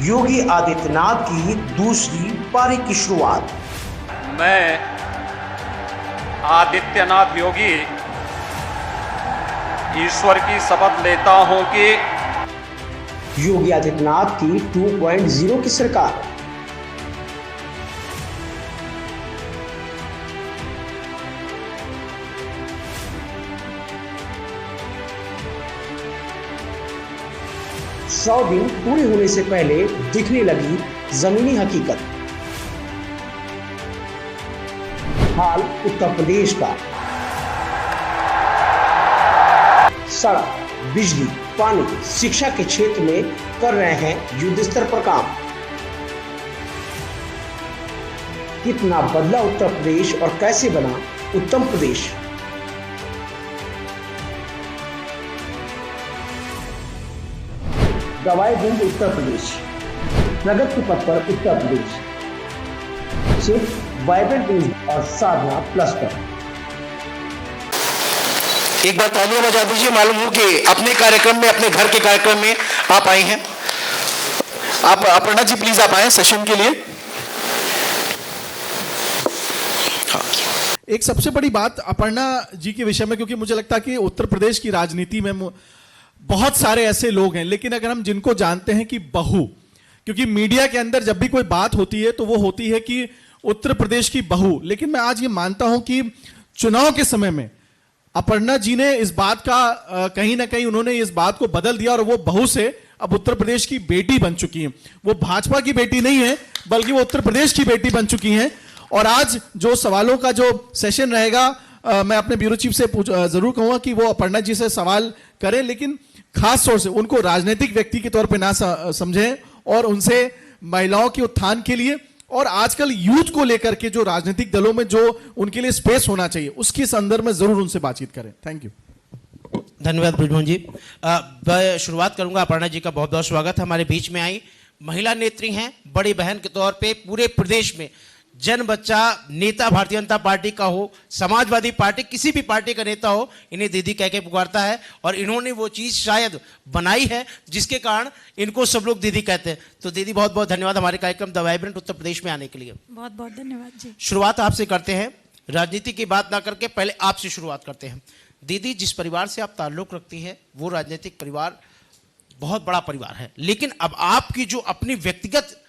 योगी आदित्यनाथ की दूसरी पारी की शुरुआत। मैं आदित्यनाथ योगी ईश्वर की शपथ लेता हूं कि योगी आदित्यनाथ की 2.0 की सरकार। सौ दिन पूरे होने से पहले दिखने लगी जमीनी हकीकत। हाल उत्तर प्रदेश का। सड़क, बिजली, पानी, शिक्षा के क्षेत्र में कर रहे हैं युद्ध स्तर पर काम। कितना बदला उत्तर प्रदेश और कैसे बना उत्तम प्रदेश। दवाई देंगे उत्तर प्रदेश, प्रगति पथ पर उत्तर प्रदेश। सिर्फ वाइब्रेंट न्यूज और साधना प्लस पर। एक बार तालियां बजा दीजिए। मालूम हो कि अपने कार्यक्रम में, अपने घर के कार्यक्रम में आप आई हैं। आप अपर्णा जी प्लीज आप आए सेशन के लिए। एक सबसे बड़ी बात अपर्णा जी के विषय में, क्योंकि मुझे लगता है कि उत्तर प्रदेश की राजनीति में बहुत सारे ऐसे लोग हैं, लेकिन अगर हम जिनको जानते हैं कि बहू, क्योंकि मीडिया के अंदर जब भी कोई बात होती है तो वो होती है कि उत्तर प्रदेश की बहू, लेकिन मैं आज ये मानता हूं कि चुनाव के समय में अपर्णा जी ने इस बात का कहीं ना कहीं उन्होंने इस बात को बदल दिया और वो बहू से अब उत्तर प्रदेश की बेटी बन चुकी हैं। वो भाजपा की बेटी नहीं है, बल्कि वो उत्तर प्रदेश की बेटी बन चुकी हैं। और आज जो सवालों का जो सेशन रहेगा, मैं अपने ब्यूरो चीफ से जरूर कहूंगा कि वो अपर्णा जी से सवाल करें, लेकिन खास तौर से उनको राजनीतिक व्यक्ति के तौर पे ना समझें और उनसे महिलाओं के उत्थान के लिए और आजकल यूथ को लेकर के जो राजनीतिक दलों में जो उनके लिए स्पेस होना चाहिए उसके संदर्भ में जरूर उनसे बातचीत करें। Thank you. धन्यवाद ब्रिजमोहन जी। मैं शुरुआत करूंगा। अपर्णा जी का बहुत बहुत स्वागत। हमारे बीच में आई महिला नेत्री हैं, बड़ी बहन के तौर पे पूरे प्रदेश में जन बच्चा नेता भारतीय जनता पार्टी का हो, समाजवादी पार्टी, किसी भी पार्टी का नेता हो, इन्हें दीदी कह के पुकारता है और इन्होंने वो चीज़ शायद बनाई है जिसके कारण इनको सब लोग दीदी कहते हैं। तो दीदी बहुत बहुत धन्यवाद हमारे कार्यक्रम द वाइब्रेंट उत्तर प्रदेश में आने के लिए। बहुत बहुत धन्यवाद जी। शुरुआत आपसे करते हैं, राजनीति की बात ना करके पहले आपसे शुरुआत करते हैं। दीदी, जिस परिवार से आप ताल्लुक़ रखती हैं वो राजनीतिक परिवार बहुत बड़ा परिवार है, लेकिन अब आपकी जो अपनी व्यक्तिगत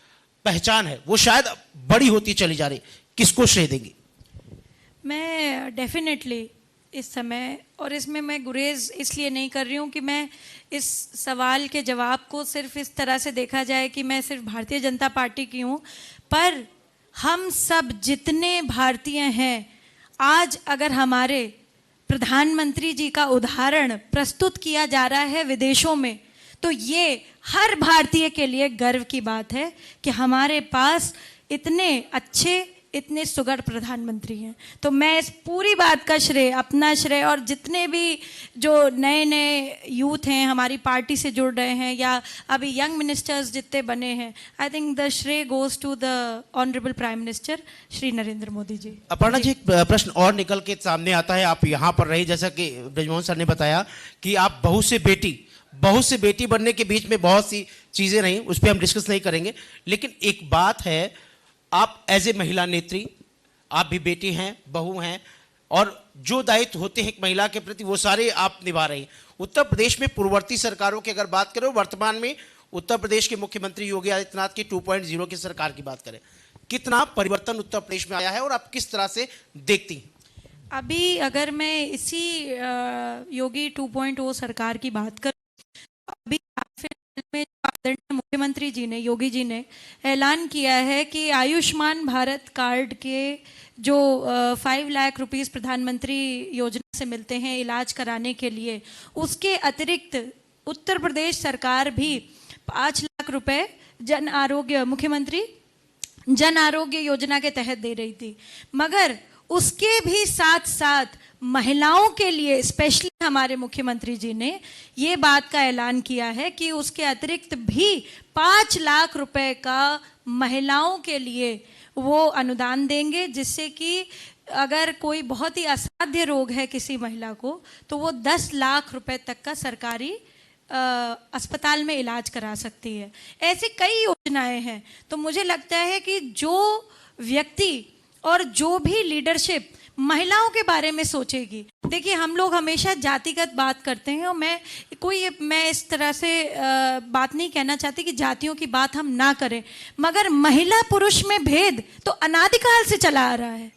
पहचान है वो शायद बड़ी होती चली जा रही, किसको श्रेय देंगी? मैं डेफिनेटली इस समय, और इसमें मैं गुरेज इसलिए नहीं कर रही हूँ कि मैं इस सवाल के जवाब को सिर्फ इस तरह से देखा जाए कि मैं सिर्फ भारतीय जनता पार्टी की हूँ, पर हम सब जितने भारतीय हैं, आज अगर हमारे प्रधानमंत्री जी का उदाहरण प्रस्तुत किया जा रहा है विदेशों में, तो ये हर भारतीय के लिए गर्व की बात है कि हमारे पास इतने अच्छे, इतने सुघड़ प्रधानमंत्री हैं। तो मैं इस पूरी बात का श्रेय, अपना श्रेय, और जितने भी जो नए नए यूथ हैं हमारी पार्टी से जुड़ रहे हैं या अभी यंग मिनिस्टर्स जितने बने हैं, आई थिंक द श्रेय goes to the honourable prime minister Shri Narendra Modi ji. Aparna ji, एक प्रश्न और निकल के सामने आता है। आप यहाँ पर रही, जैसा कि ब्रिजमोहन सर ने बताया कि आप बहू से बेटी बनने के बीच में बहुत सी चीज़ें रहीं, उस पर हम डिस्कस नहीं करेंगे, लेकिन एक बात है, आप एज ए महिला नेत्री, आप भी बेटी हैं, बहू हैं, और जो दायित्व होते हैं एक महिला के प्रति वो सारे आप निभा रही हैं। उत्तर प्रदेश में पूर्ववर्ती सरकारों की अगर बात करें, वर्तमान में उत्तर प्रदेश के मुख्यमंत्री योगी आदित्यनाथ की 2.0 की सरकार की बात करें, कितना परिवर्तन उत्तर प्रदेश में आया है और आप किस तरह से देखती हैं? अभी अगर मैं इसी योगी 2.0 सरकार की बात करूं, अभी में आदरणीय मुख्यमंत्री जी ने, योगी जी ने ऐलान किया है कि आयुष्मान भारत कार्ड के जो 5 लाख रुपीस प्रधानमंत्री योजना से मिलते हैं इलाज कराने के लिए, उसके अतिरिक्त उत्तर प्रदेश सरकार भी 5 लाख रुपए जन आरोग्य, मुख्यमंत्री जन आरोग्य योजना के तहत दे रही थी, मगर उसके भी साथ साथ महिलाओं के लिए स्पेशली हमारे मुख्यमंत्री जी ने ये बात का ऐलान किया है कि उसके अतिरिक्त भी 5 लाख रुपए का महिलाओं के लिए वो अनुदान देंगे, जिससे कि अगर कोई बहुत ही असाध्य रोग है किसी महिला को, तो वो 10 लाख रुपए तक का सरकारी अस्पताल में इलाज करा सकती है। ऐसी कई योजनाएं हैं। तो मुझे लगता है कि जो व्यक्ति और जो भी लीडरशिप महिलाओं के बारे में सोचेगी, देखिए हम लोग हमेशा जातिगत बात करते हैं और मैं इस तरह से बात नहीं कहना चाहती कि जातियों की बात हम ना करें, मगर महिला पुरुष में भेद तो अनादिकाल से चला आ रहा है,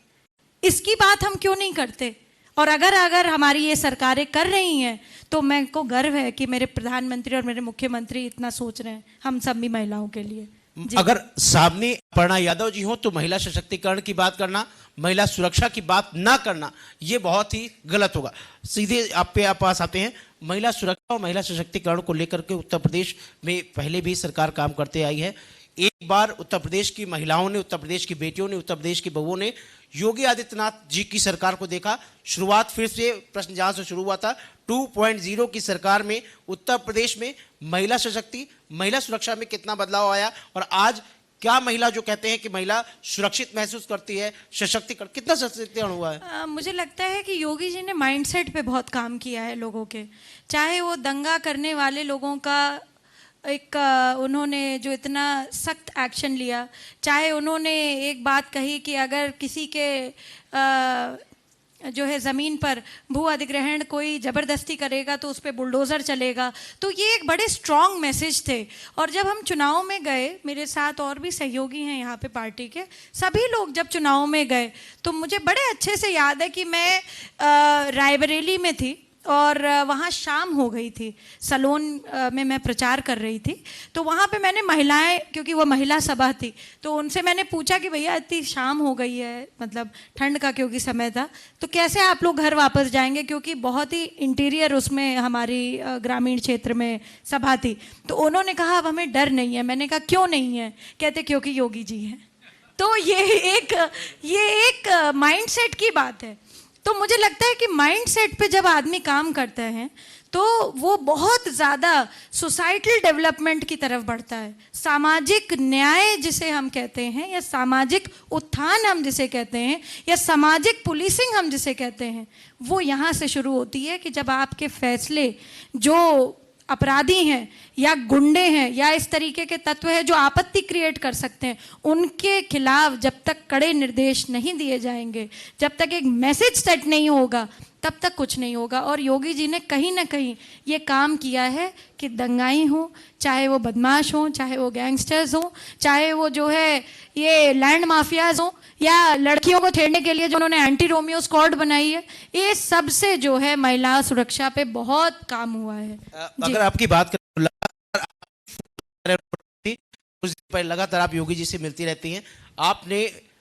इसकी बात हम क्यों नहीं करते? और अगर हमारी ये सरकारें कर रही हैं तो मेरे को गर्व है कि मेरे प्रधानमंत्री और मेरे मुख्यमंत्री इतना सोच रहे हैं हम सब भी महिलाओं के लिए। अगर सामने अपर्णा यादव जी हो तो महिला सशक्तिकरण की बात करना, महिला सुरक्षा की बात ना करना, ये बहुत ही गलत होगा। सीधे आप पास आते हैं। महिला सुरक्षा और महिला सशक्तिकरण को लेकर के उत्तर प्रदेश में पहले भी सरकार काम करते आई है। एक बार उत्तर प्रदेश की महिलाओं ने, उत्तर प्रदेश की बेटियों ने, उत्तर प्रदेश की बहुओं ने योगी आदित्यनाथ जी की सरकार को देखा। शुरुआत फिर से प्रश्न जहां से शुरू हुआ था 2.0 की सरकार में उत्तर प्रदेश में महिला महिला सुरक्षा में कितना बदलाव आया, और आज क्या महिला जो कहते हैं कि महिला सुरक्षित महसूस करती है, सशक्तिकरण, कितना सशक्तिकरण हुआ है? मुझे लगता है कि योगी जी ने माइंडसेट पे बहुत काम किया है लोगों के। चाहे वो दंगा करने वाले लोगों का उन्होंने जो इतना सख्त एक्शन लिया, चाहे उन्होंने एक बात कही कि अगर किसी के जो है ज़मीन पर भू अधिग्रहण कोई ज़बरदस्ती करेगा तो उस पर बुलडोज़र चलेगा, तो ये एक बड़े स्ट्रॉन्ग मैसेज थे। और जब हम चुनाव में गए, मेरे साथ और भी सहयोगी हैं यहाँ पे पार्टी के, सभी लोग जब चुनाव में गए तो मुझे बड़े अच्छे से याद है कि मैं रायबरेली में थी और वहाँ शाम हो गई थी, सलोन में मैं प्रचार कर रही थी। तो वहाँ पे मैंने महिलाएं, क्योंकि वो महिला सभा थी, तो उनसे मैंने पूछा कि भैया इतनी शाम हो गई है, मतलब ठंड का क्योंकि समय था, तो कैसे आप लोग घर वापस जाएंगे, क्योंकि बहुत ही इंटीरियर उसमें हमारी ग्रामीण क्षेत्र में सभा थी। तो उन्होंने कहा अब हमें डर नहीं है। मैंने कहा क्यों नहीं है? कहते क्योंकि योगी जी हैं। तो ये एक माइंडसेट की बात है। तो मुझे लगता है कि माइंडसेट पे जब आदमी काम करता है तो वो बहुत ज़्यादा सोसाइटल डेवलपमेंट की तरफ बढ़ता है। सामाजिक न्याय जिसे हम कहते हैं, या सामाजिक उत्थान हम जिसे कहते हैं, या सामाजिक पुलिसिंग हम जिसे कहते हैं, वो यहाँ से शुरू होती है कि जब आपके फैसले जो अपराधी हैं या गुंडे हैं या इस तरीके के तत्व हैं जो आपत्ति क्रिएट कर सकते हैं, उनके खिलाफ जब तक कड़े निर्देश नहीं दिए जाएंगे, जब तक एक मैसेज सेट नहीं होगा, तब तक कुछ नहीं होगा। और योगी जी ने कहीं ना कहीं ये काम किया है कि दंगाई हो, चाहे वो बदमाश हो, चाहे वो गैंगस्टर्स हो, चाहे वो जो है ये लैंड माफियाज हो, या लड़कियों को छेड़ने के लिए जो उन्होंने एंटी रोमियो स्क्वाड बनाई है, ये सबसे जो है महिला सुरक्षा पे बहुत काम हुआ है। अगर आपकी बात करें लगातार आप योगी जी से मिलती रहती हैं,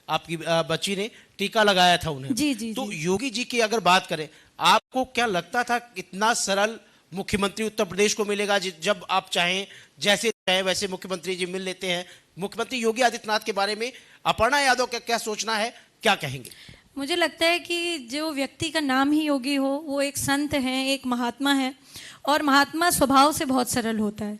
आपकी बच्ची ने टीका लगाया था उन्हें। जी। तो योगी जी की अगर बात करें, आपको क्या लगता था इतना सरल मुख्यमंत्री उत्तर प्रदेश को मिलेगा? जब आप चाहें, जैसे चाहें वैसे मुख्यमंत्री जी मिल लेते हैं। मुख्यमंत्री योगी आदित्यनाथ के बारे में अपर्णा यादव का क्या सोचना है, क्या कहेंगे? मुझे लगता है कि जो व्यक्ति का नाम ही योगी हो, वो एक संत हैं, एक महात्मा है, और महात्मा स्वभाव से बहुत सरल होता है।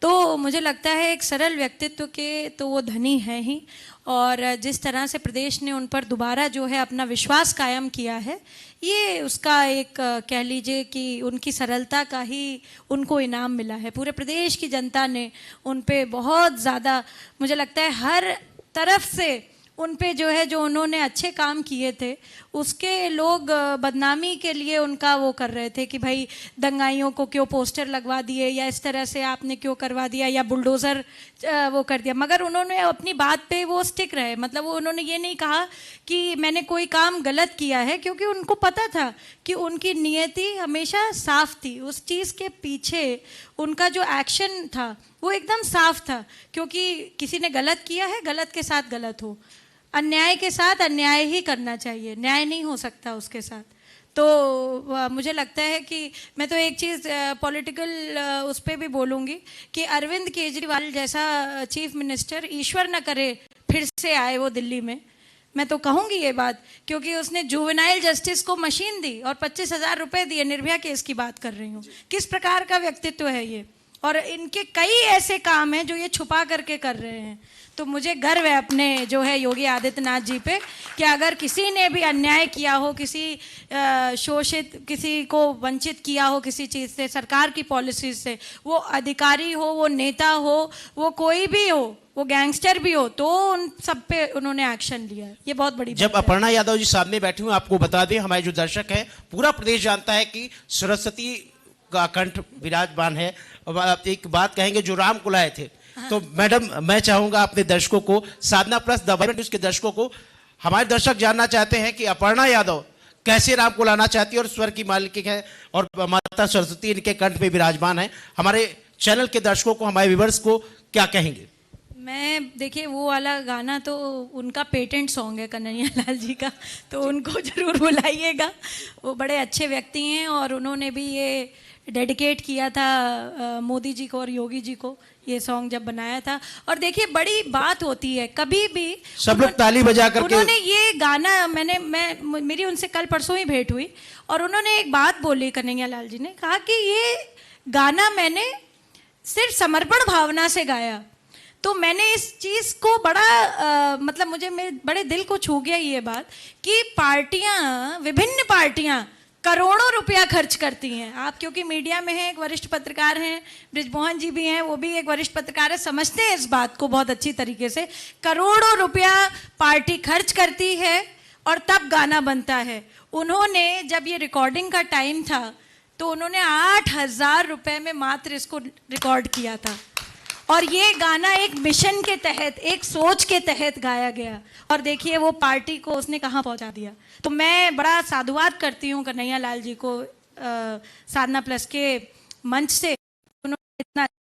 तो मुझे लगता है एक सरल व्यक्तित्व के तो वो धनी है ही, और जिस तरह से प्रदेश ने उन पर दोबारा जो है अपना विश्वास कायम किया है, ये उसका एक कह लीजिए कि उनकी सरलता का ही उनको इनाम मिला है। पूरे प्रदेश की जनता ने उन पे बहुत ज़्यादा, मुझे लगता है हर तरफ से उन पे जो है, जो उन्होंने अच्छे काम किए थे उसके लोग बदनामी के लिए उनका वो कर रहे थे कि भाई दंगाइयों को क्यों पोस्टर लगवा दिए, या इस तरह से आपने क्यों करवा दिया, या बुलडोज़र वो कर दिया। मगर उन्होंने अपनी बात पे वो स्टिक रहे, मतलब वो उन्होंने ये नहीं कहा कि मैंने कोई काम गलत किया है, क्योंकि उनको पता था कि उनकी नियति हमेशा साफ थी। उस चीज़ के पीछे उनका जो एक्शन था वो एकदम साफ था, क्योंकि किसी ने गलत किया है, गलत के साथ गलत हो, अन्याय के साथ अन्याय ही करना चाहिए, न्याय नहीं हो सकता उसके साथ। तो मुझे लगता है कि मैं तो एक चीज़ पॉलिटिकल उस पर भी बोलूँगी कि अरविंद केजरीवाल जैसा चीफ मिनिस्टर ईश्वर न करे फिर से आए वो दिल्ली में, मैं तो कहूँगी ये बात, क्योंकि उसने जुवेनाइल जस्टिस को मशीन दी और 25,000 रुपये दिए। निर्भया केस की बात कर रही हूँ। किस प्रकार का व्यक्तित्व है ये? और इनके कई ऐसे काम हैं जो ये छुपा करके कर रहे हैं। तो मुझे गर्व है अपने जो है योगी आदित्यनाथ जी पे कि अगर किसी ने भी अन्याय किया हो, किसी शोषित, किसी को वंचित किया हो किसी चीज़ से, सरकार की पॉलिसीज से, वो अधिकारी हो, वो नेता हो, वो कोई भी हो, वो गैंगस्टर भी हो, तो उन सब पे उन्होंने एक्शन लिया है। ये बहुत बड़ी जब बात है। अपर्णा यादव जी सामने बैठी हुई, आपको बता दें, हमारे जो दर्शक हैं, पूरा प्रदेश जानता है कि सरस्वती का कंठ विराजमान है। अब आप एक बात कहेंगे, जो राम को लाए थे, तो मैडम मैं चाहूंगा अपने दर्शकों को, साधना प्लस द वाइब्रेंट न्यूज़ के दर्शकों को, हमारे दर्शक जानना चाहते हैं कि अपर्णा यादव कैसे राम को लाना चाहती है और स्वर की मालिक है और माता सरस्वती इनके कंठ में विराजमान है। हमारे चैनल के दर्शकों को, हमारे व्यूअर्स को क्या कहेंगे? मैं देखिए वो वाला गाना तो उनका पेटेंट सॉन्ग है कन्हैया लाल जी का, तो उनको ज़रूर बुलाइएगा। वो बड़े अच्छे व्यक्ति हैं और उन्होंने भी ये डेडिकेट किया था मोदी जी को और योगी जी को, ये सॉन्ग जब बनाया था। और देखिए बड़ी बात होती है, कभी भी सब लोग ताली बजा करके उन्होंने ये गाना, मेरी उनसे कल परसों ही भेंट हुई और उन्होंने एक बात बोली, कन्हैया लाल जी ने कहा कि ये गाना मैंने सिर्फ समर्पण भावना से गाया। तो मैंने इस चीज़ को बड़ा मतलब मुझे मेरे बड़े दिल को छू गया ये बात कि पार्टियां, विभिन्न पार्टियां करोड़ों रुपया खर्च करती हैं। आप क्योंकि मीडिया में हैं, एक वरिष्ठ पत्रकार हैं, बृजमोहन जी भी हैं, वो भी एक वरिष्ठ पत्रकार है, समझते हैं इस बात को बहुत अच्छी तरीके से। करोड़ों रुपया पार्टी खर्च करती है और तब गाना बनता है। उन्होंने जब ये रिकॉर्डिंग का टाइम था तो उन्होंने 8,000 रुपये में मात्र इसको रिकॉर्ड किया था और ये गाना एक मिशन के तहत, एक सोच के तहत गाया गया और देखिए वो पार्टी को उसने कहाँ पहुँचा दिया। तो मैं बड़ा साधुवाद करती हूँ कन्हैया लाल जी को, साधना प्लस के मंच से, उन्होंने इतना अच्छा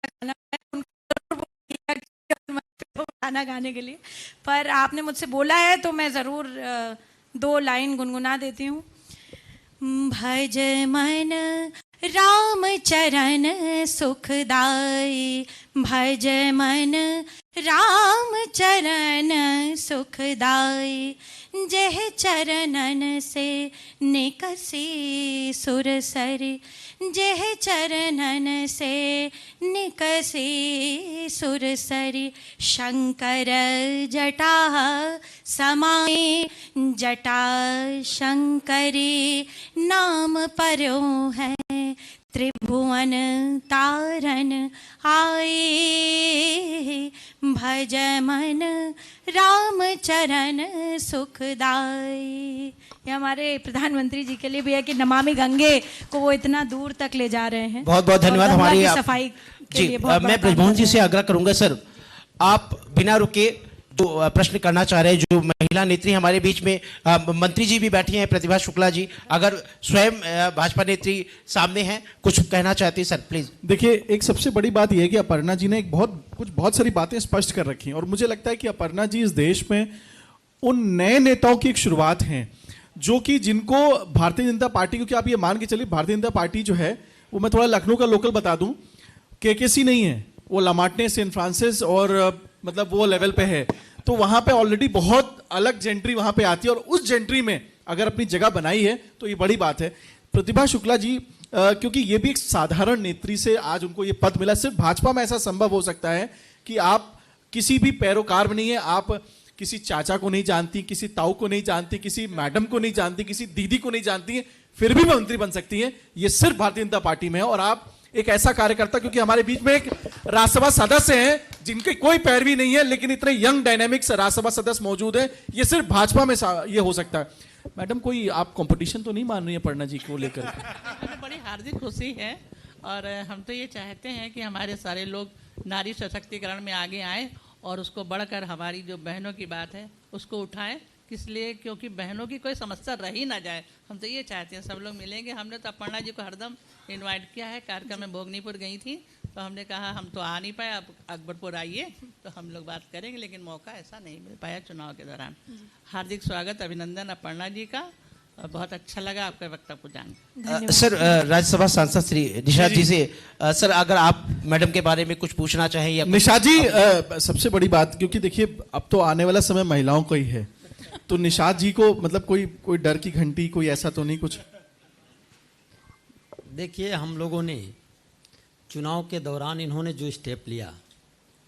गाना गाने के लिए। पर आपने मुझसे बोला है तो मैं ज़रूर 2 लाइन गुनगुना देती हूँ। भज मन राम चरण सुखदाई, भज मन राम चरण सुखदाई, जह चरणन से निकसी सुरसरी, जह चरणन से निकसी सुरसरी, शंकर जटा समाए, जटा शंकरी, नाम परो है त्रिभुवन तारन आए, भज मन राम चरण सुखदाई। ये हमारे प्रधानमंत्री जी के लिए भी है कि नमामि गंगे को वो इतना दूर तक ले जा रहे हैं। बहुत बहुत धन्यवाद। और गंगा हमारी की सफाई के जी लिए बहुत मैं बृजमोहन जी से आग्रह करूंगा, सर आप बिना रुके जो प्रश्न करना चाह रहे हैं, जो महिला नेत्री हमारे बीच में मंत्री जी भी बैठी हैं, प्रतिभा शुक्ला जी, अगर स्वयं भाजपा नेत्री सामने हैं, कुछ कहना चाहती हैं सर प्लीज। देखिए, एक सबसे बड़ी बात यह है कि अपर्णा जी ने बहुत सारी बातें स्पष्ट कर रखी हैं और मुझे लगता है कि अपर्णा जी इस देश में उन नए नेताओं की एक शुरुआत हैं जो कि जिनको भारतीय जनता पार्टी, क्योंकि आप ये मान के चलिए भारतीय जनता पार्टी जो है वो, मैं थोड़ा लखनऊ का लोकल बता दूं, केकेसी नहीं है, वो लामार्टने, सेंट फ्रांसिस और मतलब वो लेवल पे है। तो वहां पे ऑलरेडी बहुत अलग जेंट्री वहां पे आती है और उस जेंट्री में अगर अपनी जगह बनाई है तो ये बड़ी बात है। प्रतिभा शुक्ला जी क्योंकि ये भी एक साधारण नेत्री से आज उनको ये पद मिला, सिर्फ भाजपा में ऐसा संभव हो सकता है कि आप किसी भी पैरोकार में नहीं है, आप किसी चाचा को नहीं जानती, किसी ताऊ को नहीं जानती, किसी मैडम को नहीं जानती, किसी दीदी को नहीं जानती है, फिर भी मंत्री बन सकती हैं। ये सिर्फ भारतीय जनता पार्टी में है और आप एक ऐसा कार्यकर्ता, क्योंकि हमारे बीच में एक राज्यसभा सदस्य हैं जिनके कोई पैरवी नहीं है लेकिन इतने यंग डायनेमिक्स राज्यसभा सदस्य मौजूद हैं, ये सिर्फ भाजपा में ये हो सकता है। मैडम, कोई आप कंपटीशन तो नहीं मान रही है अपर्णा जी को लेकर? हमें बड़ी हार्दिक खुशी है और हम तो ये चाहते हैं कि हमारे सारे लोग नारी सशक्तिकरण में आगे आएं और उसको बढ़कर हमारी जो बहनों की बात है उसको उठाएं। किस लिए? क्योंकि बहनों की कोई समस्या रह ही ना जाए। हम तो ये चाहते हैं सब लोग मिलेंगे। हमने तो अपर्णा जी को हरदम इनवाइट किया है। कार्यक्रम में भोगनीपुर गई थी तो हमने कहा हम तो आ नहीं पाए, आप अकबरपुर आइए तो हम लोग बात करेंगे, लेकिन मौका ऐसा नहीं मिल पाया चुनाव के दौरान। हार्दिक स्वागत, अभिनंदन अपर्णा जी का, और बहुत अच्छा लगा आपका वक्तव्य को जान। सर राज्यसभा सांसद श्री निशा जी से सर अगर आप मैडम के बारे में कुछ पूछना चाहें या निशा जी, सबसे बड़ी बात, क्योंकि देखिए अब तो आने वाला समय महिलाओं का ही है, तो निशात जी को मतलब कोई डर की घंटी, कोई ऐसा तो नहीं कुछ? देखिए, हम लोगों ने चुनाव के दौरान इन्होंने जो स्टेप लिया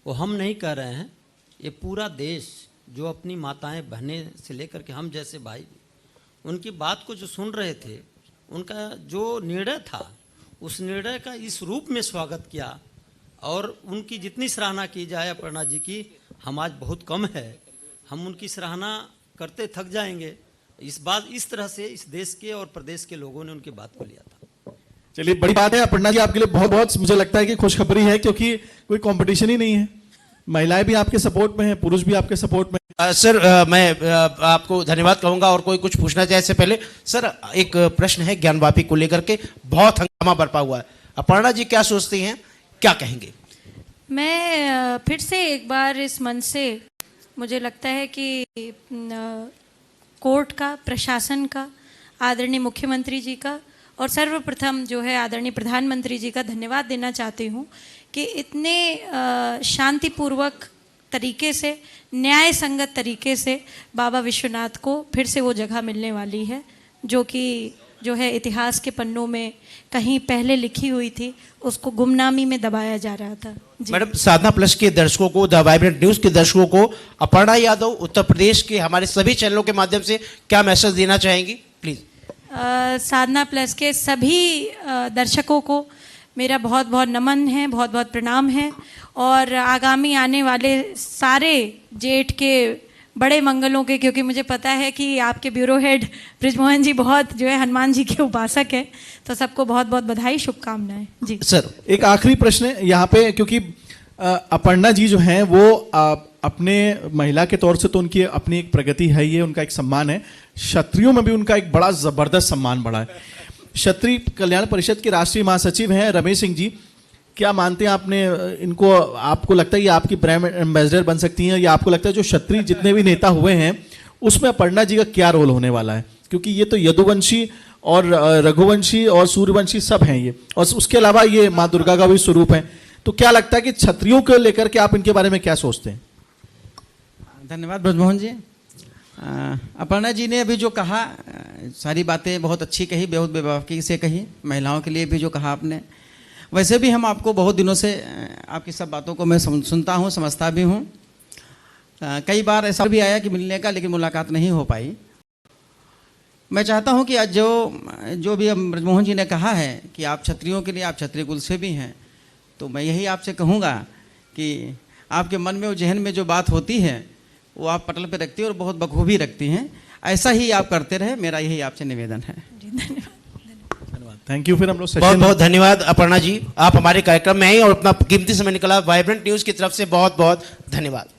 वो हम नहीं कह रहे हैं, ये पूरा देश जो अपनी माताएं बहनें से लेकर के हम जैसे भाई उनकी बात को जो सुन रहे थे, उनका जो निर्णय था उस निर्णय का इस रूप में स्वागत किया और उनकी जितनी सराहना की जाए अपर्णा जी की हम आज बहुत कम है। हम उनकी सराहना करते थक जाएंगे। इस तरह से इस देश के और प्रदेश के लोगों ने उनकी बात को लिया था। चलिए, बड़ी बात है अपर्णा जी, आपके लिए बहुत बहुत मुझे लगता है कि खुशखबरी है, क्योंकि कोई कंपटीशन ही नहीं है। महिलाएं भी आपके सपोर्ट में हैं, पुरुष भी आपके सपोर्ट में। सर मैं आपको धन्यवाद कहूंगा और कोई कुछ पूछना चाहे इससे पहले सर एक प्रश्न है ज्ञानवापी को लेकर के, बहुत हंगामा बरपा हुआ है। अपर्णा जी क्या सोचती हैं, क्या कहेंगे? मैं फिर से एक बार इस मंच से मुझे लगता है कि कोर्ट का, प्रशासन का, आदरणीय मुख्यमंत्री जी का और सर्वप्रथम जो है आदरणीय प्रधानमंत्री जी का धन्यवाद देना चाहती हूँ कि इतने शांतिपूर्वक तरीके से, न्याय संगत तरीके से बाबा विश्वनाथ को फिर से वो जगह मिलने वाली है जो है इतिहास के पन्नों में कहीं पहले लिखी हुई थी, उसको गुमनामी में दबाया जा रहा था। मैडम, साधना प्लस के दर्शकों को, द वाइब्रेंट न्यूज के दर्शकों को अपर्णा यादव उत्तर प्रदेश के हमारे सभी चैनलों के माध्यम से क्या मैसेज देना चाहेंगी, प्लीज? साधना प्लस के सभी दर्शकों को मेरा बहुत बहुत नमन है, बहुत बहुत प्रणाम है और आगामी आने वाले सारे जेठ के बड़े मंगलों के, क्योंकि मुझे पता है कि आपके ब्यूरो हेड बृजमोहन जी बहुत जो है हनुमान जी के उपासक है, तो सबको बहुत बहुत बधाई, शुभकामनाएं जी। सर एक आखिरी प्रश्न है यहाँ पे, क्योंकि अपर्णा जी जो हैं वो अपने महिला के तौर से तो उनकी अपनी एक प्रगति है, ये उनका एक सम्मान है। क्षत्रियों में भी उनका एक बड़ा जबरदस्त सम्मान बढ़ा है। क्षत्रिय कल्याण परिषद के राष्ट्रीय महासचिव हैं रमेश सिंह जी, क्या मानते हैं आपने इनको? आपको लगता है ये आपकी ब्रांड एम्बेसडर बन सकती हैं, या आपको लगता है जो क्षत्रिय जितने भी नेता हुए हैं उसमें अपर्णा जी का क्या रोल होने वाला है? क्योंकि ये तो यदुवंशी और रघुवंशी और सूर्यवंशी सब हैं ये, और उसके अलावा ये माँ दुर्गा का भी स्वरूप है। तो क्या लगता है कि क्षत्रियों को लेकर के आप इनके बारे में क्या सोचते हैं? धन्यवाद ब्रजमोहन जी। अपर्णा जी ने अभी जो कहा सारी बातें बहुत अच्छी कही, बहुत बेबाकी से कही, महिलाओं के लिए भी जो कहा आपने। वैसे भी हम आपको बहुत दिनों से आपकी सब बातों को मैं सुनता हूँ, समझता भी हूँ। कई बार ऐसा भी आया कि मिलने का, लेकिन मुलाकात नहीं हो पाई। मैं चाहता हूँ कि आज जो भी ब्रजमोहन जी ने कहा है कि आप क्षत्रियों के लिए, आप क्षत्रिय कुल से भी हैं, तो मैं यही आपसे कहूँगा कि आपके मन में और जहन में जो बात होती है वो आप पटल पे रखती हैं और बहुत बखूबी रखती हैं। ऐसा ही आप करते रहे, मेरा यही आपसे निवेदन है। Thank you. फिर हम लोग बहुत बहुत धन्यवाद अपर्णा जी, आप हमारे कार्यक्रम में आई और अपना कीमती समय निकाला। वाइब्रेंट न्यूज की तरफ से बहुत बहुत धन्यवाद।